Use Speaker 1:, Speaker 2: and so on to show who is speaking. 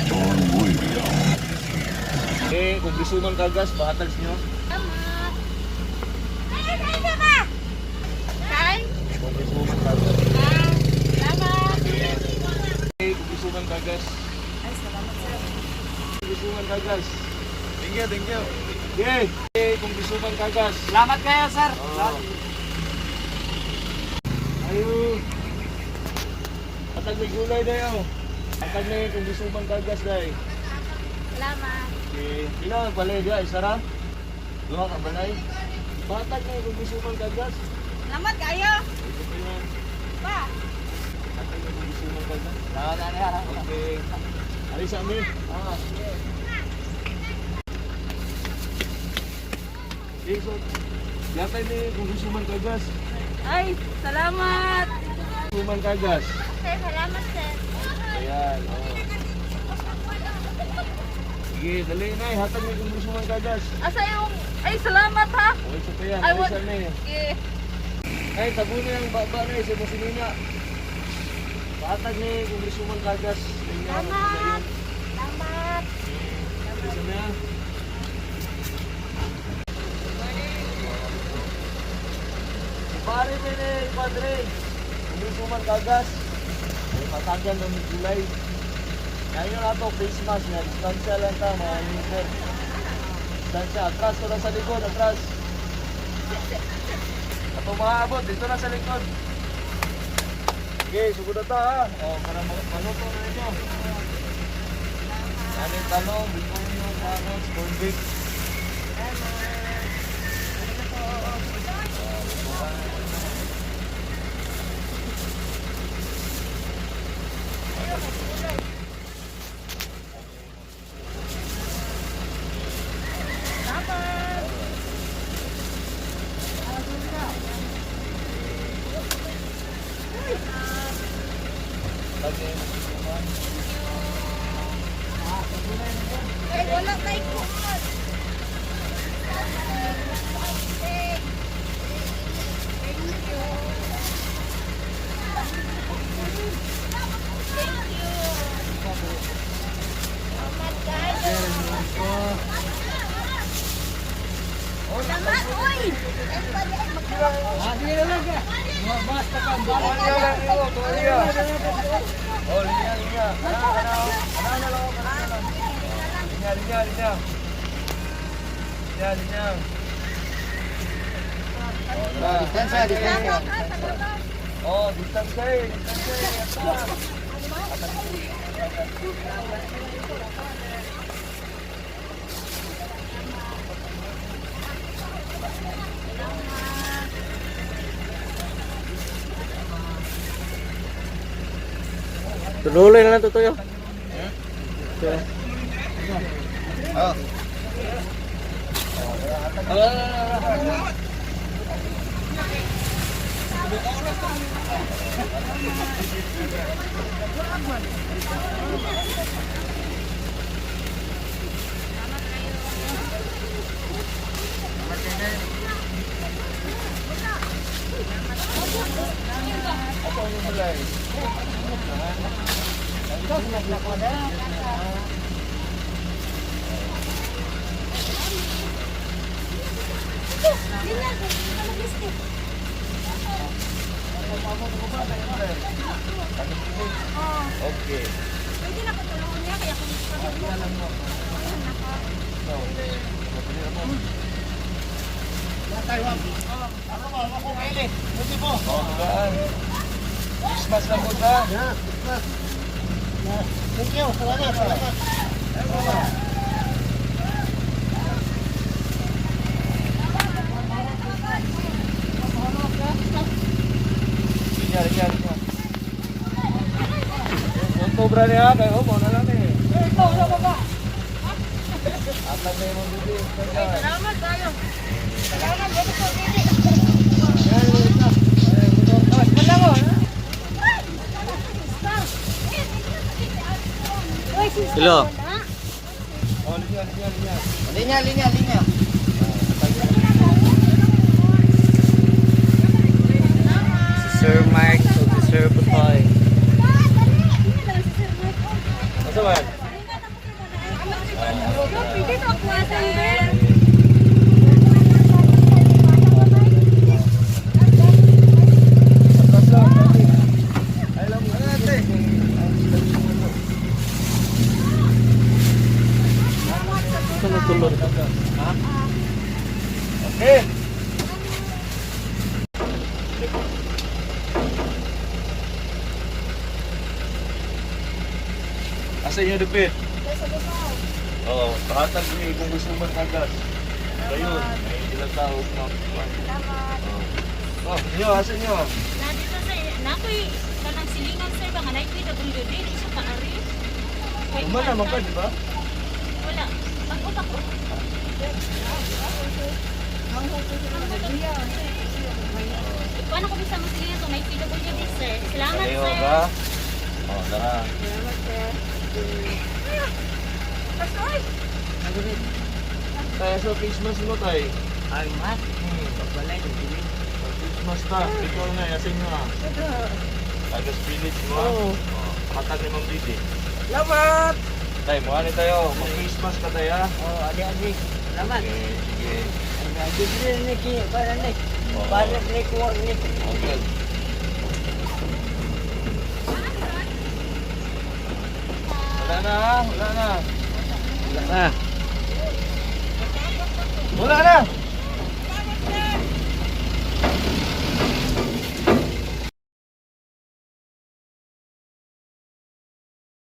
Speaker 1: Storm Radio.
Speaker 2: Eh, kung gusto man kagas, bahatag nyo.
Speaker 3: Salamat. Ay, ba? Saan?
Speaker 2: Kung gusto man kagas.
Speaker 3: Salamat.
Speaker 2: Eh, kung gusto man kagas.
Speaker 3: Ay, salamat sir.
Speaker 2: Kung gusto man kagas.
Speaker 4: Thank you, thank you.
Speaker 2: Okay. Eh, kung gusto man kagas.
Speaker 4: Salamat kayo, sir.
Speaker 2: Oh. Ayo. Atag may gulay dayo. Atag na kung gusto man kagas dahi.
Speaker 3: Salamat.
Speaker 2: Okay. Ilang balay dia, isara? Duha ka balay? Batag na kung gusto man kagas.
Speaker 3: Salamat kayo.
Speaker 2: Ito pa yan.
Speaker 3: Pa.
Speaker 2: Atag na kung gusto man kagas.
Speaker 4: Salamat.
Speaker 2: Okay. Alis sa amin. Okay, so, yatay ni kung gusto man kagas.
Speaker 3: Ay, salamat.
Speaker 2: Gusto man kagas.
Speaker 3: Sir, salamat sir.
Speaker 2: Ayan, oh. Sige, dali na, hatag ni kung gusto man kagas.
Speaker 3: Asa yung... Ay, salamat ha.
Speaker 2: Okay, so pa yan,
Speaker 3: Ay,
Speaker 2: alis sa amin.
Speaker 3: Eh,
Speaker 2: Ay, tabunin ang baba na sa Musinina. Hatag ni kung gusto man kagas.
Speaker 3: salamat. Salamat.
Speaker 2: Alis na. Pare ni padre. Kung gusto man kagas. Ay, patagan ng gulay. Ngayon na ito, Christmas nga. Distansya lang ta, mga liver. Distansya. Atras ko na sa likod, atras. Ato maabot, dito na sa likod. Okay, sugod na ta ha. O, para maluto na ninyo. Namin talong, bikonyo, carrots, corned beef.
Speaker 3: Ay, wala tayo kuhan. Thank you. Salamat guys. Salamat, uy!
Speaker 4: Hindi na lang ka. Basta ka.
Speaker 2: Tuwalya lang iyo, tuwalya. Oh, linya, linya. Linya, linya, linya. Linya, linya.
Speaker 4: Distansya, distansya.
Speaker 2: Oh, distansya eh, distansya eh. Tuloy na lang ito tayo.
Speaker 4: Oh.
Speaker 2: Ako yung mulay. Okay.
Speaker 3: Pwede na patulungan niya kaya kung
Speaker 2: Christmas na po ta.
Speaker 4: Thank you. Salamat. Salamat.
Speaker 2: Linya, linya, linya. Untuk berani apa? Oh, mau nalang nih. Apa nih mau bibit?
Speaker 3: salamat tayo. Salamat, dito po, dito.
Speaker 2: Hello. Oh, linya, linya, linya.
Speaker 4: Linya, linya, linya.
Speaker 2: Sir Mike of the Sir Butoy. Asa man?
Speaker 3: Pwede ito ang kuwasan, Ben.
Speaker 2: Okay. Asa inyo dupit? Oo, pakatag niyo kung gusto mo magkagas. Ayun, ay ilang tao na. Oh, inyo, asa inyo?
Speaker 3: Na dito sa nakoy kanang silingan sir ba nga na PWD di siya kaari.
Speaker 2: Uma naman ka, di ba?
Speaker 3: Wala. Pag-utak ko. Paano ko bisa masilingan to? May PWD sir. Salamat
Speaker 2: Ayaw
Speaker 3: sir.
Speaker 2: ba? Oh, tara.
Speaker 3: Salamat sir. Kasoy!
Speaker 2: Tayo sa Christmas mo tayo.
Speaker 4: Ay, mas. Pagbalay, hindi.
Speaker 2: Christmas ka. Ikaw nga, asa inyo ah. Tagas village mo ah. Oh. Matag ni Ma'am Didi.
Speaker 4: Salamat!
Speaker 2: Tay, mukha tayo. Mag-Christmas ka tayo ah.
Speaker 4: Oh, adik-adik. Salamat.
Speaker 2: Okay, sige.
Speaker 4: Adik-adik ni Ki. Para ni.
Speaker 2: Oo.
Speaker 4: Para ni Kuwar ni.
Speaker 2: Okay. Wala na ah. Wala na.
Speaker 4: Wala na.
Speaker 2: Wala na!